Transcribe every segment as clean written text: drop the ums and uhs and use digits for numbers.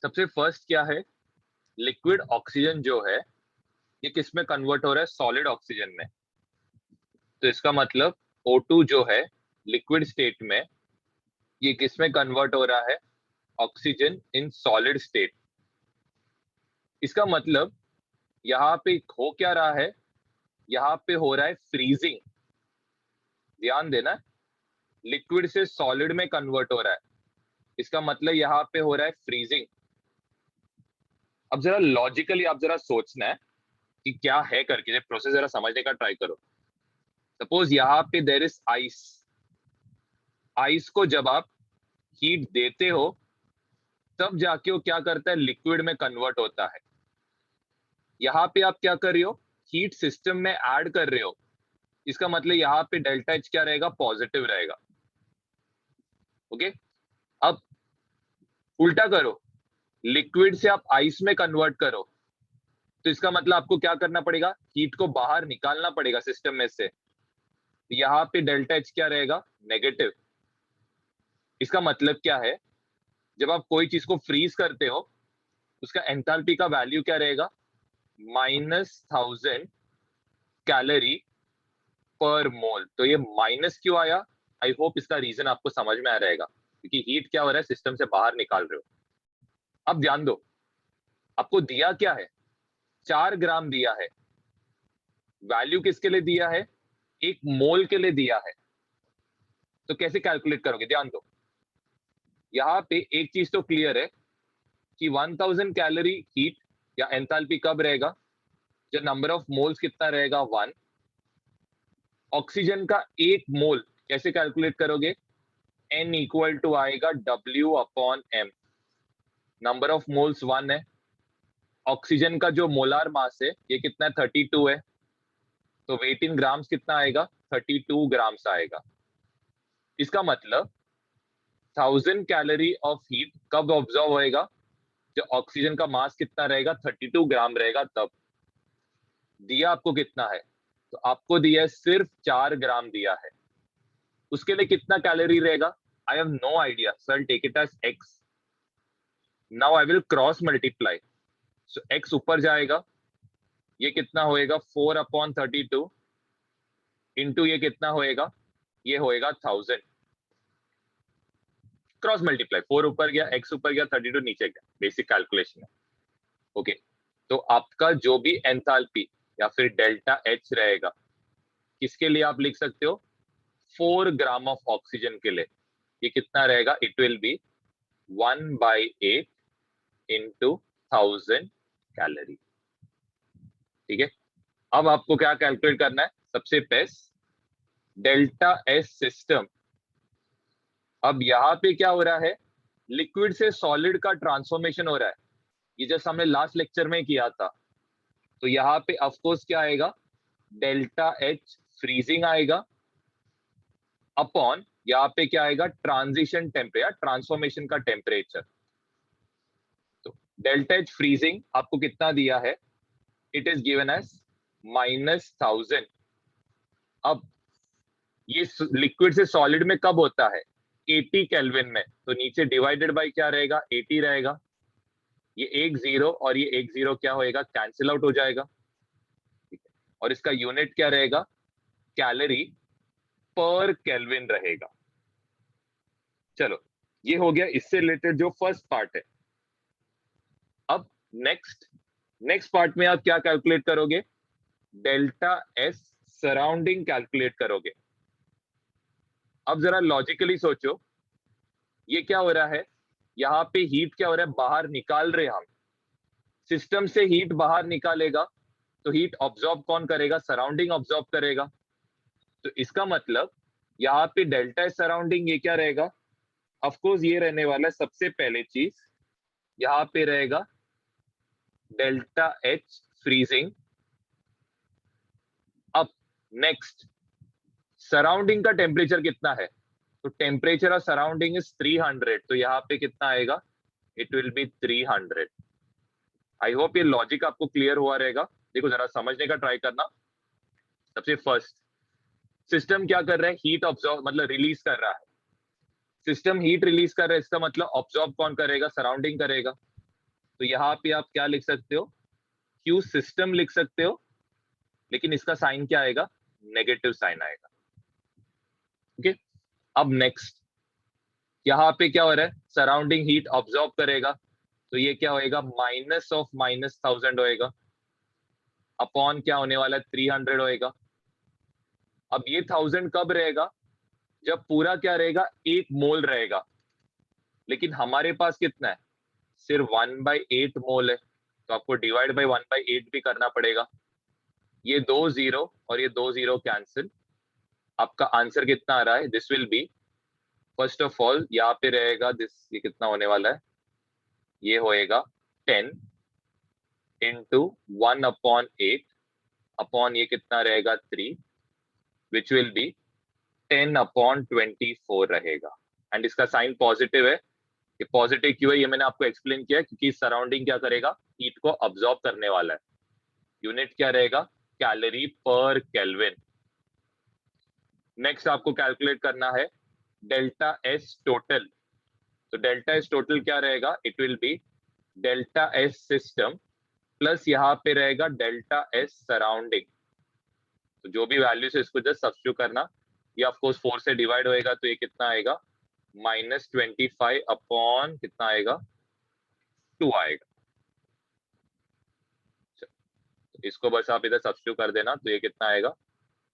सबसे फर्स्ट क्या है, लिक्विड ऑक्सीजन जो है ये किस में कन्वर्ट हो रहा है, सॉलिड ऑक्सीजन में। तो इसका मतलब O2 जो है लिक्विड स्टेट में, ये किस में कन्वर्ट हो रहा है, ऑक्सीजन इन सॉलिड स्टेट। इसका मतलब यहाँ पे हो क्या रहा है, यहाँ पे हो रहा है फ्रीजिंग। ध्यान देना, लिक्विड से सॉलिड में कन्वर्ट हो रहा है, इसका मतलब यहाँ पे हो रहा है फ्रीजिंग। अब जरा लॉजिकली आप जरा सोचना है कि क्या है करके, प्रोसेस जरा समझने का ट्राई करो। सपोज यहाँ पे देर इज आइस। आइस को जब आप हीट देते हो तब जाके वो क्या करता है, लिक्विड में कन्वर्ट होता है। यहाँ पे आप क्या कर रहे हो, हीट सिस्टम में ऐड कर रहे हो, इसका मतलब यहाँ पे डेल्टा एच क्या रहेगा, पॉजिटिव रहेगा। ओके, अब उल्टा करो, लिक्विड से आप आइस में कन्वर्ट करो, तो इसका मतलब आपको क्या करना पड़ेगा, हीट को बाहर निकालना पड़ेगा सिस्टम में से। यहाँ पे डेल्टा एच क्या रहेगा, नेगेटिव। इसका मतलब क्या है, जब आप कोई चीज को फ्रीज करते हो उसका एंथैल्पी का वैल्यू क्या रहेगा, -1000 कैलोरी पर मोल। तो ये माइनस क्यों आया, आई होप इसका रीजन आपको समझ में आ रहेगा, क्योंकि हीट क्या हो रहा है, सिस्टम से बाहर निकाल रहे हो। अब ध्यान दो, आपको दिया क्या है, 4 ग्राम दिया है। वैल्यू किसके लिए दिया है, 1 मोल के लिए दिया है। तो कैसे कैलकुलेट करोगे, ध्यान दो, यहाँ पे एक चीज तो क्लियर है कि 1000 कैलोरी हीट या एंथैल्पी कब रहेगा, जब नंबर ऑफ मोल्स कितना रहेगा, 1। ऑक्सीजन का 1 मोल कैसे कैलकुलेट करोगे, N इक्वल टू आएगा W/M। नंबर ऑफ मोल्स 1 है, ऑक्सीजन का जो मोलार मास है ये कितना है, 32 है, तो वेट इन ग्राम्स कितना आएगा, 32 ग्राम्स आएगा। इसका मतलब 1000 कैलोरी ऑफ हीट कब ऑब्जर्व होएगा, जो ऑक्सीजन का मास कितना रहेगा, 32 ग्राम रहेगा तब। दिया आपको कितना है, तो आपको दिया है सिर्फ 4 ग्राम दिया है, उसके लिए कितना कैलोरी रहेगा, I have no idea, sir take it as x। Now I will cross multiply, so x ऊपर जाएगा, ये कितना होएगा, 4/32 इंटू ये कितना होएगा, ये होएगा 1000। क्रॉस मल्टीप्लाई, 4 ऊपर गया, x ऊपर गया, 32 नीचे गया, बेसिक कैलकुलेशन है। ओके, तो आपका जो भी एंथैल्पी या फिर डेल्टा एच रहेगा, किसके लिए आप लिख सकते हो, 4 ग्राम ऑफ ऑक्सीजन के लिए ये कितना रहेगा, it will B 1/8 into 1000 calorie. ठीक है, अब आपको क्या कैलकुलेट करना है, सबसे बेस्ट डेल्टा एस सिस्टम। अब यहाँ पे क्या हो रहा है, लिक्विड से सॉलिड का ट्रांसफॉर्मेशन हो रहा है, ये जैसे हमने लास्ट लेक्चर में किया था। तो यहाँ पे ऑफकोर्स क्या आएगा, डेल्टा एच फ्रीजिंग आएगा, अपॉन यहाँ पे क्या आएगा, ट्रांजिशन टेम्परेचर, ट्रांसफॉर्मेशन का टेम्परेचर। तो डेल्टा एच फ्रीजिंग आपको कितना दिया है, इट इज गिवन एज -1000। अब ये लिक्विड से सॉलिड में कब होता है, 80 केल्विन में, तो नीचे डिवाइडेड बाय क्या रहेगा, 80 रहेगा। ये एक जीरो और ये एक जीरो क्या होएगा, कैंसिल आउट हो जाएगा। ठीक है, और इसका यूनिट क्या रहेगा, कैलोरी पर केल्विन रहेगा। चलो, ये हो गया इससे रिलेटेड जो फर्स्ट पार्ट है। अब नेक्स्ट पार्ट में आप क्या कैलकुलेट करोगे, डेल्टा एस सराउंडिंग कैलकुलेट करोगे। अब जरा लॉजिकली सोचो, ये क्या हो रहा है, यहाँ पे हीट क्या हो रहा है, बाहर निकाल रहे हम, सिस्टम से हीट बाहर निकालेगा तो हीट ऑब्जॉर्ब कौन करेगा, सराउंडिंग ऑब्जॉर्ब करेगा। तो इसका मतलब यहाँ पे डेल्टा एस सराउंडिंग ये क्या रहेगा, ऑफकोर्स ये रहने वाला है सबसे पहले चीज, यहाँ पे रहेगा डेल्टा एच फ्रीजिंग। अब नेक्स्ट, सराउंडिंग का टेम्परेचर कितना है, तो टेम्परेचर ऑफ सराउंडिंग इज 300, तो यहाँ पे कितना आएगा, it will B 300। I hope ये लॉजिक आपको क्लियर हुआ रहेगा। देखो जरा समझने का ट्राई करना। सबसे फर्स्ट, सिस्टम क्या कर रहा है, हीट ऑब्जॉर्व मतलब रिलीज कर रहा है। सिस्टम हीट रिलीज कर रहा है, इसका मतलब ऑब्जॉर्ब कौन करेगा, सराउंडिंग करेगा। तो यहाँ पे आप क्या लिख सकते हो, क्यू सिस्टम लिख सकते हो, लेकिन इसका साइन क्या आएगा, नेगेटिव साइन आएगा। ओके, अब नेक्स्ट यहाँ पे क्या हो रहा है, सराउंडिंग हीट ऑब्जॉर्व करेगा, तो ये क्या होएगा, माइनस ऑफ -1000 होएगा, अपॉन क्या होने वाला है, 300 होएगा। अब ये 1000 कब रहेगा, जब पूरा क्या रहेगा, 1 मोल रहेगा, लेकिन हमारे पास कितना है, सिर्फ 1/8 मोल है, तो आपको डिवाइड बाई 1/8 भी करना पड़ेगा। ये 2 0 और ये 2 0 कैंसिल, आपका आंसर कितना आ रहा है, this will be, first of all यहाँ पे रहेगा दिस, ये कितना होने वाला है, ये होएगा 10 इंटू 1/8 अपॉन ये कितना रहेगा 3, विच विल बी 10/24 रहेगा। एंड इसका साइन पॉजिटिव है, ये पॉजिटिव क्यों है ये मैंने आपको एक्सप्लेन किया, क्योंकि सराउंडिंग क्या करेगा, हीट को अब्सॉर्ब करने वाला है। यूनिट क्या रहेगा, कैलोरी पर केल्विन। नेक्स्ट आपको कैलकुलेट करना है डेल्टा एस टोटल, तो डेल्टा एस टोटल क्या रहेगा, it will B delta S system plus यहाँ पे रहेगा डेल्टा एस सराउंडिंग, तो जो भी वैल्यू है इसको जस्ट सब्स्टिट्यूट करना, ये ऑफ कोर्स 4 से डिवाइड होएगा, तो ये कितना आएगा, -25 अपॉन कितना आएगा, 2 आएगा। तो इसको बस आप इधर सब्स्टिट्यूट कर देना, तो ये कितना आएगा,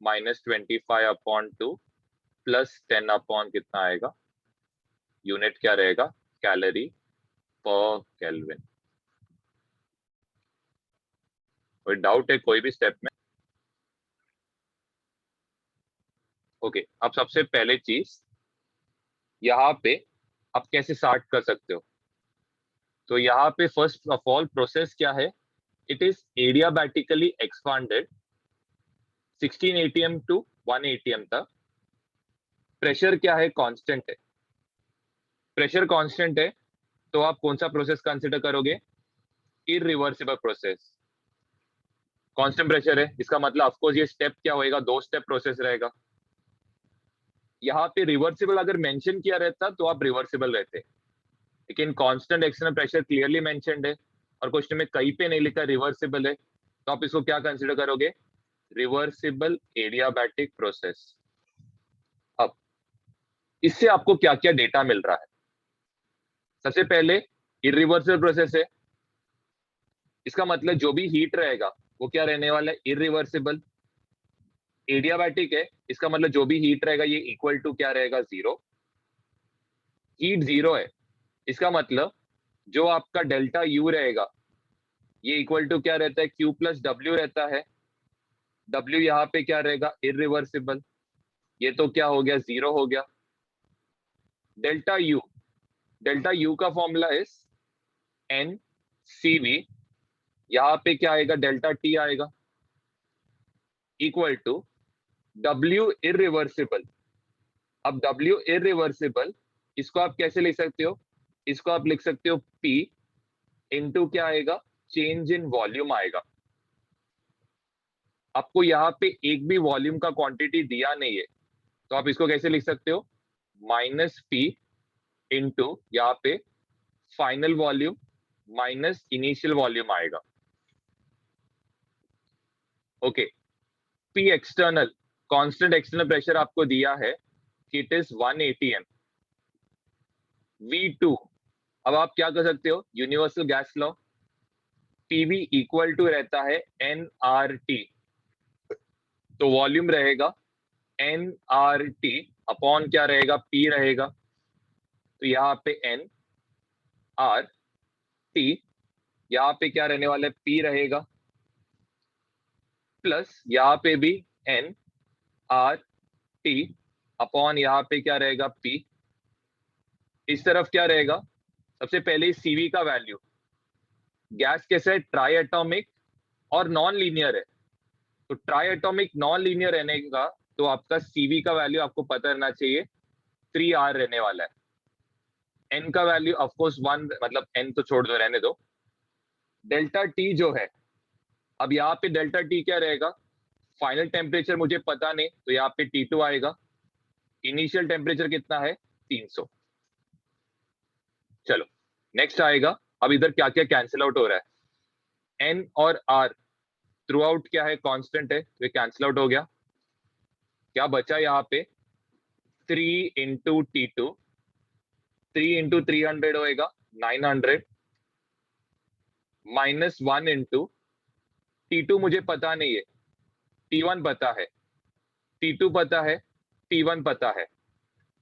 -25 अपॉन 2 प्लस 10 अपॉन कितना आएगा, यूनिट क्या रहेगा, कैलोरी पर केल्विन। कोई डाउट है कोई भी स्टेप में? ओके, अब सबसे पहले चीज यहाँ पे आप कैसे स्टार्ट कर सकते हो, तो यहाँ पे फर्स्ट ऑफ ऑल प्रोसेस क्या है, it is adiabatically expanded 16 atm to 1 atm तक। प्रेशर क्या है, कांस्टेंट है, प्रेशर कांस्टेंट है, तो आप कौन सा प्रोसेस कंसिडर करोगे, इरिवर्सिबल प्रोसेस। कांस्टेंट प्रेशर है, इसका मतलब ऑफ कोर्स ये स्टेप क्या होएगा, 2 स्टेप प्रोसेस रहेगा। यहाँ पे रिवर्सिबल अगर मेंशन किया रहता तो आप रिवर्सिबल रहते, लेकिन constant external pressure clearly mentioned है और क्वेश्चन में कहीं पे नहीं लिखा रिवर्सिबल है, तो आप इसको क्या कंसिडर करोगे, रिवर्सिबल एडियाबैटिक प्रोसेस। अब इससे आपको क्या क्या डेटा मिल रहा है, सबसे पहले इरिवर्सिबल प्रोसेस है, इसका मतलब जो भी हीट रहेगा वो क्या रहने वाला है, इरिवर्सिबल। एडियाबैटिक है, इसका मतलब जो भी हीट रहेगा ये इक्वल टू क्या रहेगा, 0। हीट 0 है, इसका मतलब जो आपका डेल्टा यू रहेगा ये इक्वल टू क्या रहता है, क्यू प्लस डब्ल्यू रहता है। डब्ल्यू यहाँ पे क्या रहेगा, इरिवर्सिबल, ये तो क्या हो गया, 0 हो गया। डेल्टा यू का formula is n c v, यहाँ पे क्या आएगा, डेल्टा टी आएगा, इक्वल टू डब्ल्यू इरिवर्सिबल। अब डब्ल्यू इरिवर्सिबल इसको आप कैसे लिख सकते हो, इसको आप लिख सकते हो P इंटू क्या आएगा, चेंज इन वॉल्यूम आएगा। आपको यहाँ पे एक भी वॉल्यूम का क्वांटिटी दिया नहीं है, तो आप इसको कैसे लिख सकते हो, -P इंटू यहाँ पे final volume minus initial volume आएगा। Okay, P external, constant external pressure आपको दिया है कि इट इज 1 atm। V2, अब आप क्या कर सकते हो, universal gas law, PV equal to रहता है nRT, तो वॉल्यूम रहेगा nRT अपॉन क्या रहेगा, P रहेगा, तो यहाँ पे N R T, यहाँ पे क्या रहने वाला है, P रहेगा, प्लस यहाँ पे भी N R T अपॉन यहाँ पे क्या रहेगा, P। इस तरफ क्या रहेगा, सबसे पहले CV का वैल्यू, गैस कैसे है, ट्राई एटॉमिक और नॉन लीनियर है, तो ट्राई एटॉमिक नॉन लीनियर रहने का, तो आपका CV का वैल्यू आपको पता रहना चाहिए 3R रहने वाला है। N का वैल्यू ऑफ कोर्स 1, मतलब N तो छोड़ दो, रहने दो। डेल्टा T जो है, अब यहाँ पे डेल्टा T क्या रहेगा, फाइनल टेम्परेचर मुझे पता नहीं, तो यहाँ पे T2 आएगा, इनिशियल टेम्परेचर कितना है, 300। चलो नेक्स्ट आएगा अब इधर क्या क्या कैंसिल आउट हो रहा है, n और r थ्रू आउट क्या है, कांस्टेंट है, तो ये कैंसिल आउट हो गया। क्या बचा यहाँ पे, 3 इंटू T2, 3 इंटू 300 होएगा 900, माइनस 1 इंटू T2 मुझे पता नहीं है, T1 पता है, T2 पता है, T1 पता है,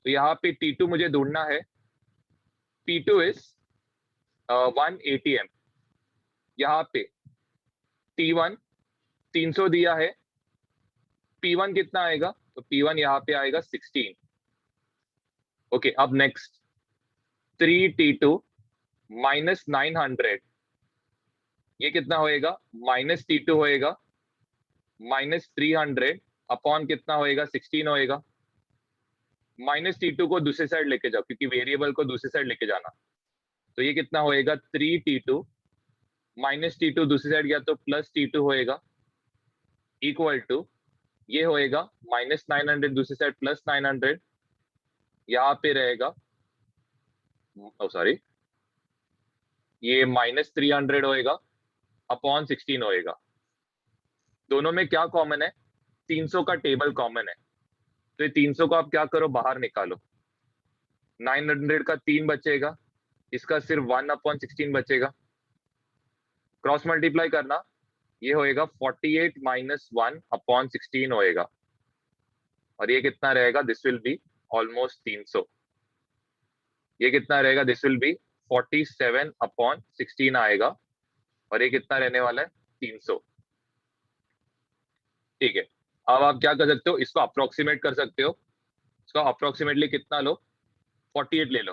तो यहाँ पे T2 मुझे ढूंढना है। T2 is 180 m। यहाँ पे T1 300 दिया है, P1 कितना आएगा, तो P1 यहाँ पे आएगा 16। ओके, अब नेक्स्ट 3T2 माइनस 900, ये कितना होएगा, माइनस T2 होएगा, माइनस 300 अपॉन कितना होएगा, 16 होएगा। माइनस T2 को दूसरी साइड लेके जाओ, क्योंकि वेरिएबल को दूसरी साइड लेके जाना, तो ये कितना होएगा, 3T2 माइनस T2 दूसरी साइड गया तो प्लस T2 होएगा, इक्वल टू ये होएगा माइनस 900 दूसरी साइड प्लस 900, यहाँ पे रहेगा, सॉरी, ये माइनस 300 होएगा अपॉन 16 होएगा। दोनों में क्या कॉमन है, 300 का टेबल कॉमन है, तो ये 300 को आप क्या करो, बाहर निकालो, 900 का 3 बचेगा, इसका सिर्फ 1 अपॉन 16 बचेगा, क्रॉस मल्टीप्लाई करना, ये होएगा 48 माइनस 1 अपॉन 16 होएगा, और ये कितना रहेगा, दिस विल बी ऑलमोस्ट 300। ये कितना रहेगा, दिस विल बी 47 अपॉन 16 आएगा, और ये कितना रहने वाला है, 300। ठीक है, अब आप क्या कर सकते हो, इसको अप्रोक्सीमेट कर सकते हो। इसको अप्रोक्सीमेटली कितना लो, 48 ले लो,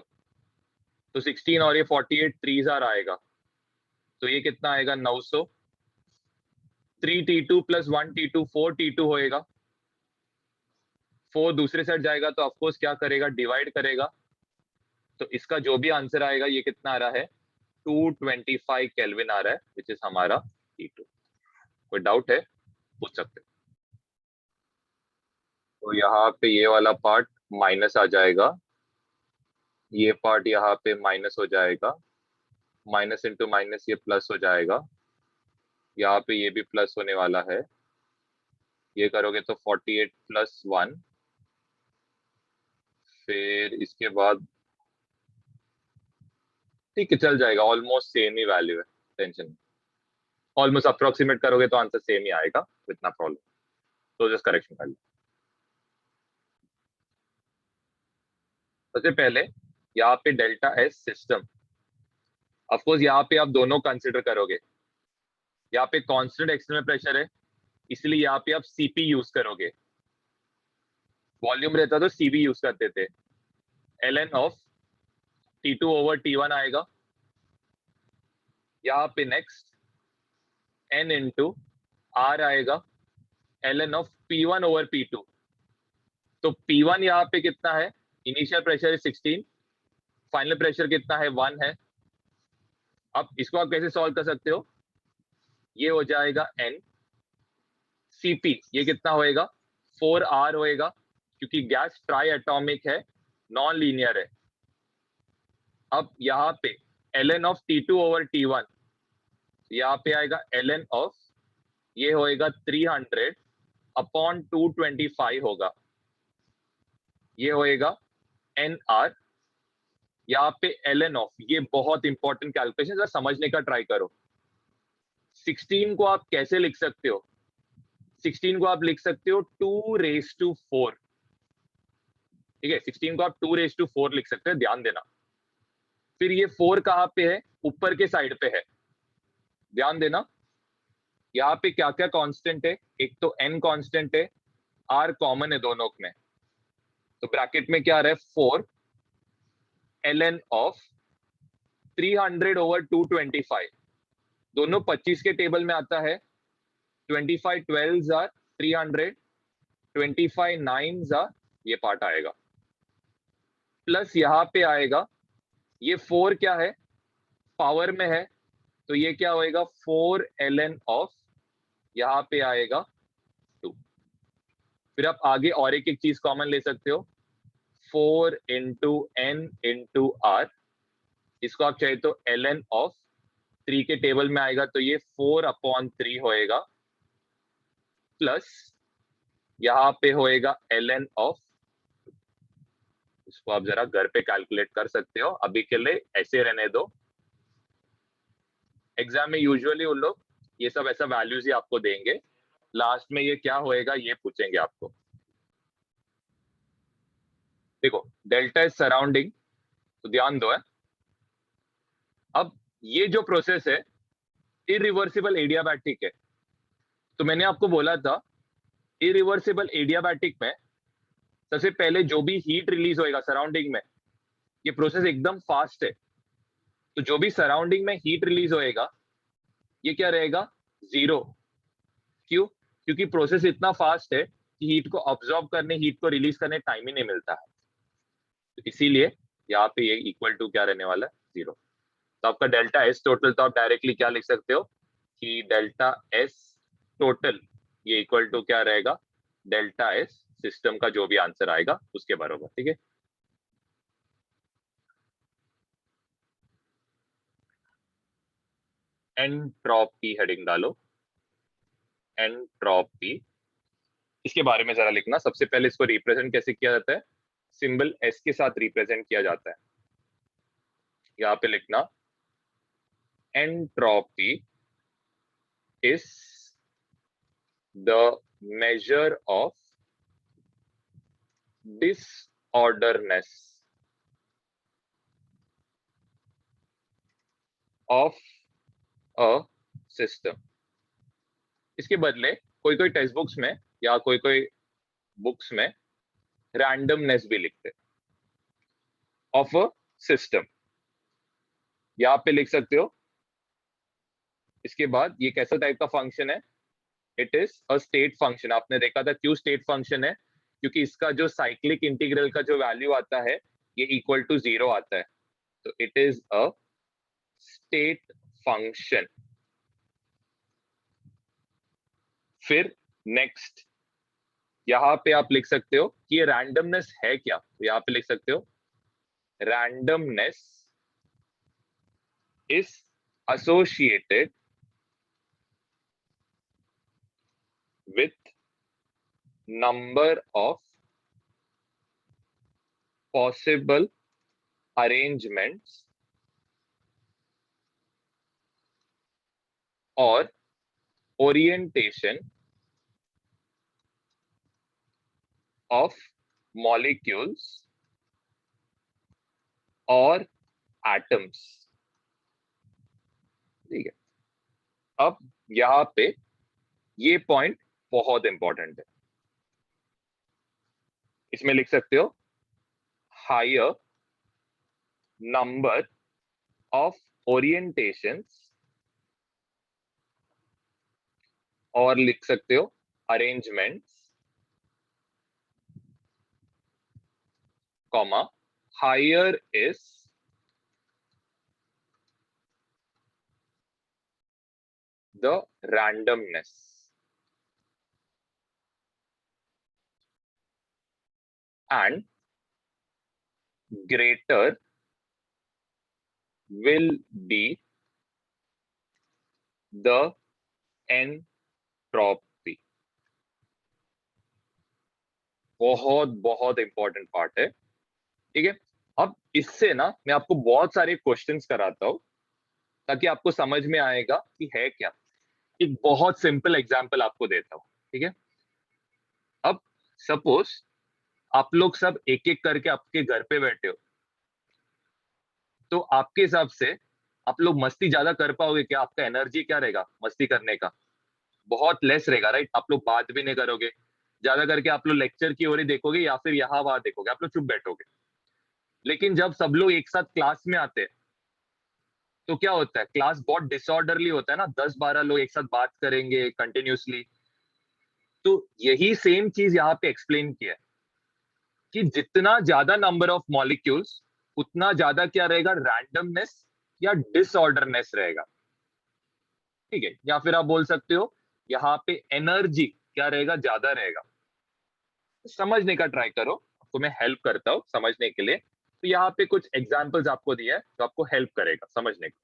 तो 16 और ये 48 3 आएगा, तो ये कितना आएगा, 900। 3T2 प्लस 1T2 4T2 होएगा, 4 दूसरे साइड जाएगा तो ऑफकोर्स क्या करेगा, डिवाइड करेगा, तो इसका जो भी आंसर आएगा ये कितना आ रहा है, 225 केल्विन आ रहा है, विच इज हमारा T2। कोई डाउट है, पूछ सकते हो। तो यहाँ पे ये वाला पार्ट माइनस आ जाएगा, ये पार्ट यहाँ पे माइनस हो जाएगा, माइनस इंटू माइनस ये प्लस हो जाएगा, यहाँ पे ये भी प्लस होने वाला है, ये करोगे तो 48 प्लस 1, फिर इसके बाद ठीक है चल जाएगा, ऑलमोस्ट सेम ही वैल्यू है, टेंशन, ऑलमोस्ट अप्रोक्सीमेट करोगे तो आंसर सेम ही आएगा, इतना प्रॉब्लम, तो जस्ट करेक्शन कर लो। सबसे पहले यहाँ पे डेल्टा एस सिस्टम, ऑफकोर्स यहाँ पे आप दोनों कंसिडर करोगे, यहाँ पे कांस्टेंट एक्सटर्नल प्रेशर है, इसलिए यहाँ पे आप सीपी यूज करोगे, वॉल्यूम रहता तो सीवी यूज करते थे। ln of T2 over T1 आएगा, यहाँ पे नेक्स्ट n इंटू आर आएगा, ln of P1 over P2। तो P1 यहाँ पे कितना है, इनिशियल प्रेशर है 16, फाइनल प्रेशर कितना है, 1 है। अब इसको आप कैसे सॉल्व कर सकते हो, ये हो जाएगा n Cp, ये कितना होएगा, 4R होएगा, क्योंकि गैस ट्राई एटॉमिक है, नॉन लीनियर है। अब यहाँ पे ln of T2 over T1, यहाँ पे आएगा ln ऑफ, ये होएगा 300 अपॉन 225 होगा, ये होएगा NR। यहाँ पे ln ऑफ, ये बहुत इंपॉर्टेंट कैलकुलेशन, जरा समझने का ट्राई करो। 16 को आप कैसे लिख सकते हो, 16 को आप लिख सकते हो 2⁴। ठीक है, 16 को आप 2⁴ लिख सकते हो, ध्यान देना। फिर ये 4 कहाँ पे है, ऊपर के साइड पे है, ध्यान देना। यहाँ पे क्या क्या कांस्टेंट है, एक तो n कांस्टेंट है, r कॉमन है दोनों में, तो ब्रैकेट में क्या आ रहा है, 4 ln ऑफ 300 ओवर 225, दोनों 25 के टेबल में आता है, 25 12s आर 300, 25 9s आर, ये पार्ट आएगा, प्लस यहाँ पे आएगा, ये 4 क्या है, पावर में है, तो ये क्या होएगा, 4 ln ऑफ, यहाँ पे आएगा 2। फिर आप आगे और एक एक चीज कॉमन ले सकते हो, 4 इंटू n इंटू आर, इसको आप चाहे तो ln ऑफ 3 के टेबल में आएगा तो ये 4/3 होएगा, प्लस यहाँ पे होएगा ln ऑफ, इसको आप जरा घर पे कैलकुलेट कर सकते हो, अभी के लिए ऐसे रहने दो। एग्जाम में यूजुअली उन लोग ये सब ऐसा वैल्यूज ही आपको देंगे, लास्ट में ये क्या होएगा ये पूछेंगे आपको। देखो डेल्टा इज सराउंडिंग, तो ध्यान दो है। अब ये जो प्रोसेस है इरिवर्सिबल एडियाबैटिक है, तो मैंने आपको बोला था इरिवर्सिबल एडियाबैटिक में सबसे पहले जो भी हीट रिलीज होएगा सराउंडिंग में, ये प्रोसेस एकदम फास्ट है, तो जो भी सराउंडिंग में हीट रिलीज होएगा ये क्या रहेगा, 0। क्यों? क्योंकि प्रोसेस इतना फास्ट है कि हीट को ऑब्जॉर्ब करने, हीट को रिलीज करने टाइम ही नहीं मिलता है, तो इसीलिए यहाँ पे ये इक्वल टू क्या रहने वाला है, 0। तो आपका डेल्टा एस टोटल, तो आप डायरेक्टली क्या लिख सकते हो कि डेल्टा एस टोटल ये इक्वल टू क्या रहेगा, डेल्टा एस सिस्टम का जो भी आंसर आएगा उसके बराबर, ठीक है। एंट्रोपी हेडिंग डालो, एंट्रोपी, इसके बारे में जरा लिखना। सबसे पहले इसको रिप्रेजेंट कैसे किया जाता है, सिंबल एस के साथ रिप्रेजेंट किया जाता है। यहाँ पे लिखना entropy is the measure of disorderness of a system। इसके बदले कोई कोई टेक्स्ट बुक्स में या कोई कोई बुक्स में रैंडमनेस भी लिखते ऑफ अ सिस्टम, यहाँ पे लिख सकते हो। इसके बाद ये कैसा टाइप का फंक्शन है, it is a state function. आपने देखा था क्यों स्टेट फंक्शन है, क्योंकि इसका जो साइक्लिक इंटीग्रल का जो वैल्यू आता है ये इक्वल टू 0 आता है, तो it is a state function. फिर नेक्स्ट यहां पे आप लिख सकते हो कि ये रैंडमनेस है क्या, तो यहां पे लिख सकते हो randomness is associated with number of possible arrangements और ओरिएंटेशन of molecules और atoms, ठीक है। अब यहां पे ये पॉइंट बहुत इंपॉर्टेंट है, इसमें लिख सकते हो हायर नंबर ऑफ ओरिएंटेशंस और लिख सकते हो arrangements, comma higher is the randomness and greater will be the entropy। बहुत बहुत इंपॉर्टेंट पार्ट है, ठीक है। अब इससे ना मैं आपको बहुत सारे क्वेश्चंस कराता हूं ताकि आपको समझ में आएगा कि है क्या। एक बहुत सिंपल एग्जांपल आपको देता हूं, ठीक है। अब सपोज आप लोग सब एक एक करके आपके घर पे बैठे हो, तो आपके हिसाब से आप लोग मस्ती ज्यादा कर पाओगे क्या, आपका एनर्जी क्या रहेगा मस्ती करने का, बहुत लेस रहेगा, राइट। आप लोग बात भी नहीं करोगे, ज्यादा करके आप लोग लेक्चर की ओर ही देखोगे या फिर यहाँ वहां देखोगे, आप लोग चुप बैठोगे। लेकिन जब सब लोग एक साथ क्लास में आते हैं तो क्या होता है, क्लास बहुत डिसऑर्डरली होता है ना, 10-12 लोग एक साथ बात करेंगे कंटिन्यूसली। तो यही सेम चीज यहाँ पे एक्सप्लेन किया है कि जितना ज्यादा नंबर ऑफ मॉलिक्यूल्स उतना ज्यादा क्या रहेगा, रैंडमनेस या डिसऑर्डरनेस रहेगा, ठीक है। या फिर आप बोल सकते हो यहाँ पे एनर्जी क्या रहेगा, ज्यादा रहेगा। समझने का ट्राई करो, आपको मैं हेल्प करता हूँ समझने के लिए। तो यहाँ पे कुछ एग्जाम्पल्स आपको दिए हैं तो आपको हेल्प करेगा समझने को।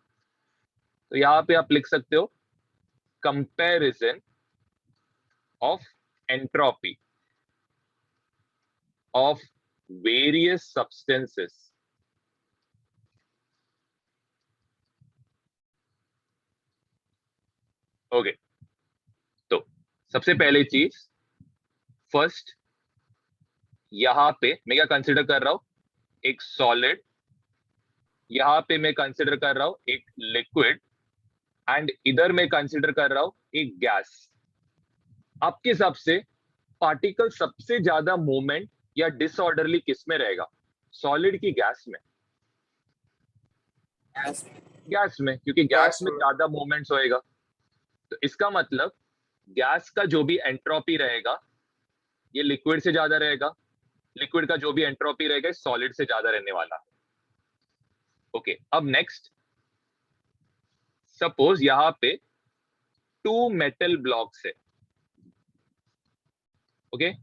तो यहाँ पे आप लिख सकते हो comparison of entropy of various substances okay. तो सबसे पहले चीज, फर्स्ट यहां पे मैं क्या कंसिडर कर रहा हूं, एक सॉलिड, यहां पे मैं कंसिडर कर रहा हूं एक लिक्विड, एंड इधर मैं कंसिडर कर रहा हूं एक गैस। आपके हिसाब से पार्टिकल सबसे ज्यादा मूवमेंट या डिसऑर्डरली किस में रहेगा, सॉलिड की गैस में? गैस में, क्योंकि गैस में ज्यादा मूवमेंट्स होएगा। तो इसका मतलब गैस का जो भी एंट्रोपी रहेगा ये लिक्विड से ज्यादा रहेगा, लिक्विड का जो भी एंट्रोपी रहेगा सॉलिड से ज्यादा रहने वाला है। ओके, अब नेक्स्ट, सपोज यहां पे 2 मेटल ब्लॉक्स है। ओके,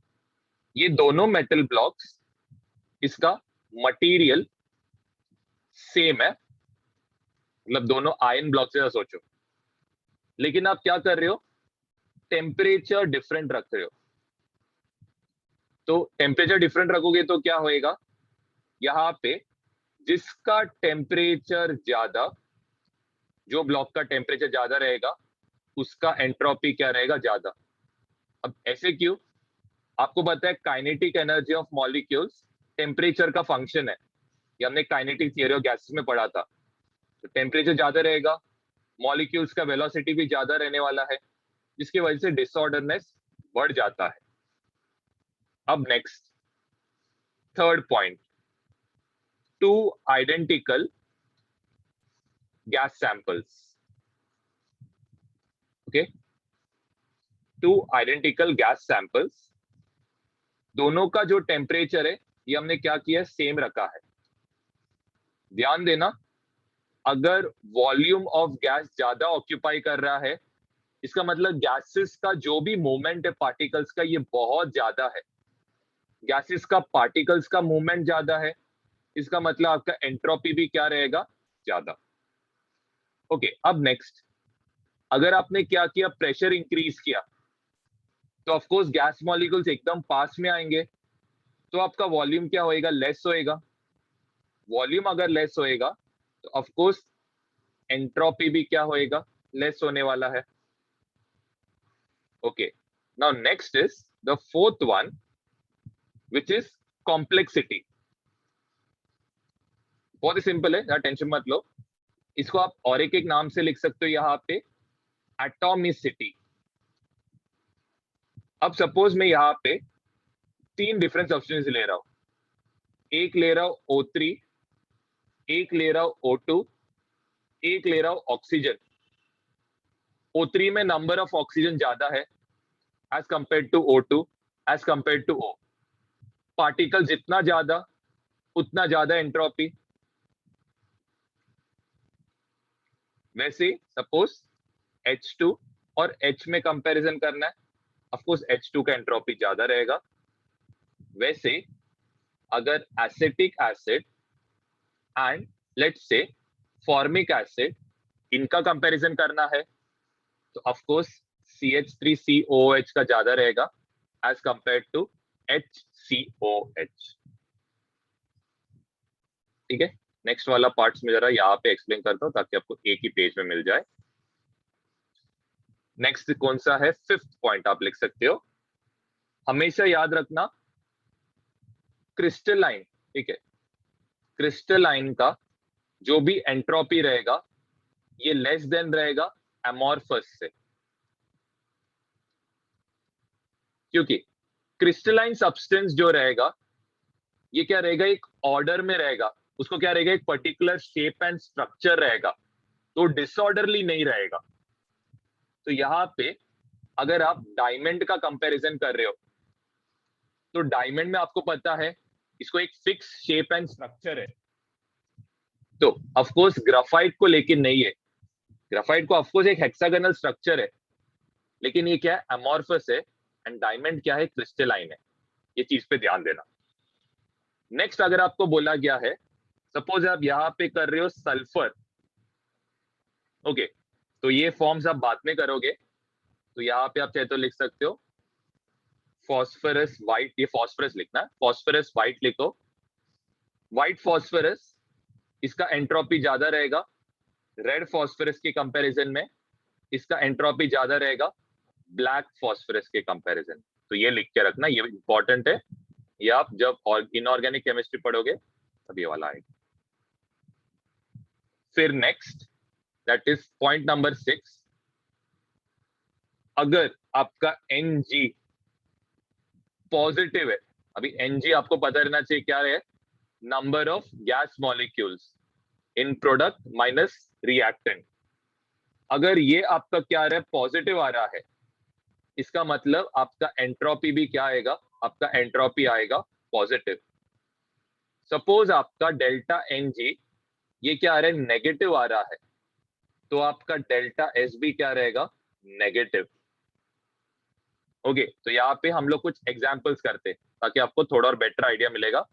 ये दोनों मेटल ब्लॉक्स, इसका मटेरियल सेम है, मतलब दोनों आयन ब्लॉक से सोचो, लेकिन आप क्या कर रहे हो, टेम्परेचर डिफरेंट रख रहे हो। तो टेम्परेचर डिफरेंट रखोगे तो क्या होएगा, यहां पे जिसका टेम्परेचर ज्यादा, जो ब्लॉक का टेम्परेचर ज्यादा रहेगा उसका एंट्रोपी क्या रहेगा, ज्यादा। अब ऐसे क्यों, आपको पता है kinetic energy of molecules temperature का फंक्शन है, ये हमने काइनेटिक थियरी ऑफ गैसेस में पढ़ा था। तो टेम्परेचर ज्यादा रहेगा, मॉलिक्यूल्स का वेलोसिटी भी ज्यादा रहने वाला है, जिसकी वजह से डिसऑर्डरनेस बढ़ जाता है। अब next, third point, 2 identical gas samples. Okay, 2 identical gas samples, दोनों का जो टेम्परेचर है ये हमने क्या किया है, सेम रखा है। ध्यान देना, अगर वॉल्यूम ऑफ गैस ज्यादा ऑक्यूपाई कर रहा है, इसका मतलब गैसेस का जो भी मूवमेंट है पार्टिकल्स का ये बहुत ज्यादा है, गैसेस का पार्टिकल्स का मूवमेंट ज्यादा है, इसका मतलब आपका एंट्रोपी भी क्या रहेगा, ज्यादा। ओके, अब नेक्स्ट, अगर आपने क्या किया, प्रेशर इंक्रीज किया, तो ऑफ कोर्स गैस मॉलिक्यूल्स एकदम पास में आएंगे, तो आपका वॉल्यूम क्या होएगा, लेस होएगा। वॉल्यूम अगर लेस होएगा तो ऑफ कोर्स एंट्रोपी भी क्या होएगा, लेस होने वाला है। Okay, now next is the fourth one, which is complexity. बहुत ही सिंपल है, यार टेंशन मत लो, इसको आप और एक नाम से लिख सकते हो यहाँ पे, एटॉमिसिटी। अब सपोज मैं यहाँ पे 3 डिफरेंट सब्सटेंस ले रहा हूं, एक ले रहा हूं O3, एक ले रहा हूं O2, एक ले रहा हूं ऑक्सीजन। O3 में नंबर ऑफ ऑक्सीजन ज्यादा है as compare to O2, as compare to O। Particle जितना ज्यादा उतना ज्यादा एंट्रोपी। वैसे सपोज H2 और H में कंपैरिजन करना है, ऑफ कोर्स H2 का एंट्रोपी ज्यादा रहेगा। वैसे अगर acetic acid and let's say formic acid, इनका कंपैरिजन करना है, तो ऑफ कोर्स CH3COOH का ज्यादा रहेगा एज कंपेयर टू HCOH। ठीक है, नेक्स्ट वाला पार्ट्स में जरा यहाँ पे एक्सप्लेन करता हूं ताकि आपको एक ही पेज में मिल जाए। नेक्स्ट कौन सा है, 5th पॉइंट आप लिख सकते हो, हमेशा याद रखना क्रिस्टलाइन। ठीक है, क्रिस्टलाइन का जो भी एंट्रोपी रहेगा ये लेस देन रहेगा एमॉर्फस से, क्योंकि क्रिस्टलाइन सब्सटेंस जो रहेगा ये क्या रहेगा, एक ऑर्डर में रहेगा, उसको क्या रहेगा, एक पर्टिकुलर शेप एंड स्ट्रक्चर रहेगा, तो डिसऑर्डरली नहीं रहेगा। तो यहां पे अगर आप डायमंड का कंपैरिजन कर रहे हो, तो डायमंड में आपको पता है इसको एक फिक्स शेप एंड स्ट्रक्चर है, तो ऑफ कोर्स ग्राफाइट को लेकिन नहीं है, ग्राफाइट को ऑफ कोर्स एक हेक्सागोनल स्ट्रक्चर है, लेकिन ये क्या है, अमॉर्फस है, एंड डायमंड क्या है, क्रिस्टलाइन है। ये चीज पे ध्यान देना। नेक्स्ट अगर आपको बोला गया है सपोज आप यहाँ पे कर रहे हो सल्फर, ओके, तो ये फॉर्म्स आप बाद में करोगे, तो यहाँ पे आप चाहे तो लिख सकते हो फॉस्फरस व्हाइट, ये फॉस्फरस लिखना है, फॉस्फरस व्हाइट लिखो। व्हाइट फॉस्फरस, इसका एंट्रोपी ज्यादा रहेगा रेड फॉस्फरस के कंपैरिजन में, इसका एंट्रोपी ज्यादा रहेगा ब्लैक फॉस्फरस के कंपैरिजन। तो ये लिख के रखना, ये इंपॉर्टेंट है, ये आप जब इनऑर्गेनिक केमिस्ट्री पढ़ोगे तब ये वाला आएगा। फिर next, that is point number 6, अगर आपका Ng पॉजिटिव है, अभी Ng आपको पता रहना चाहिए क्या है, number of gas molecules in product minus reactant. अगर ये आपका क्या आ रहा है, पॉजिटिव आ रहा है, इसका मतलब आपका एंट्रोपी भी क्या आएगा, आपका एंट्रोपी आएगा पॉजिटिव। सपोज आपका डेल्टा Ng ये क्या आ रहा है, नेगेटिव आ रहा है, तो आपका डेल्टा S भी क्या रहेगा, नेगेटिव। ओके, तो यहाँ पे हम लोग कुछ एग्जांपल्स करते हैं ताकि आपको थोड़ा और बेटर आइडिया मिलेगा।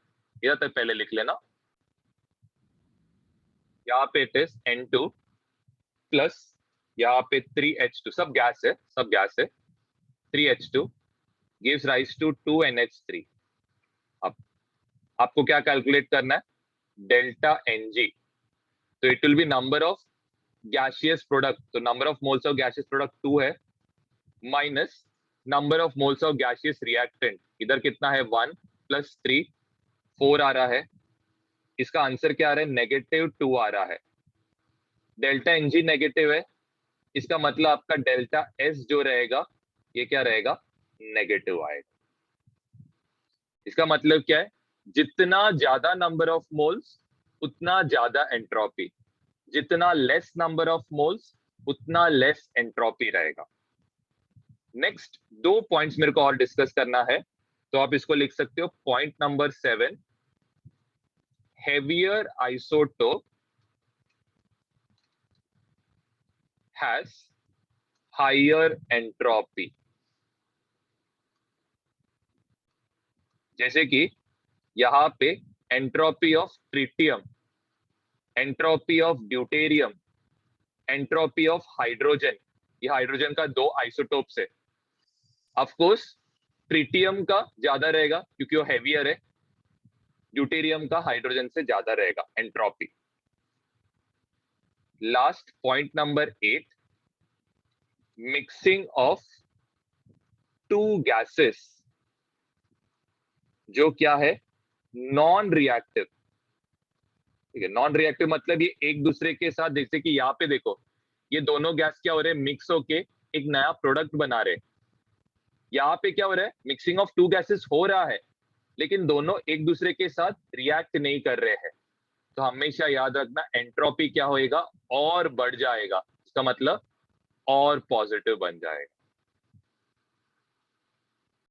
इधर तक पहले लिख लेना, यहाँ पे इट इज N2 प्लस यहाँ पे 3H2, सब गैस है, सब गैस है, 3H2 gives rise to 2NH3। अब आपको क्या कैलकुलेट करना है, डेल्टा Ng, तो it will be number of gaseous product, तो number of moles of gaseous product 2 है, minus number of moles of gaseous reactant, इधर कितना है 1 प्लस 3 4 आ रहा है, इसका आंसर क्या आ रहा है, -2 आ रहा है। डेल्टा Ng नेगेटिव है, इसका मतलब आपका डेल्टा S जो रहेगा ये क्या रहेगा, नेगेटिव आएगा। इसका मतलब क्या है, जितना ज्यादा नंबर ऑफ मोल्स उतना ज्यादा एंट्रोपी, जितना लेस नंबर ऑफ मोल्स उतना लेस एंट्रोपी रहेगा। नेक्स्ट 2 पॉइंट्स मेरे को और डिस्कस करना है, तो आप इसको लिख सकते हो point number 7, heavier isotope has higher entropy. जैसे कि यहां पे entropy of tritium, entropy of deuterium, entropy of hydrogen, ये हाइड्रोजन का 2 आइसोटोप्स है। ऑफ कोर्स ट्रिटियम का ज्यादा रहेगा क्योंकि वो हेवियर है, ड्यूटेरियम का हाइड्रोजन से ज्यादा रहेगा entropy. Last point number 8, mixing of 2 gases जो क्या है, नॉन रिएक्टिव। ठीक है, नॉन रिएक्टिव मतलब ये एक दूसरे के साथ, जैसे कि यहाँ पे देखो ये दोनों गैस क्या हो रहे हैं, मिक्स होके एक नया प्रोडक्ट बना रहे हैं। यहाँ पे क्या हो रहा है, मिक्सिंग ऑफ 2 गैसेस हो रहा है लेकिन दोनों एक दूसरे के साथ रिएक्ट नहीं कर रहे हैं। तो हमेशा याद रखना एंट्रोपी क्या होएगा, और बढ़ जाएगा, इसका मतलब और पॉजिटिव बन जाएगा।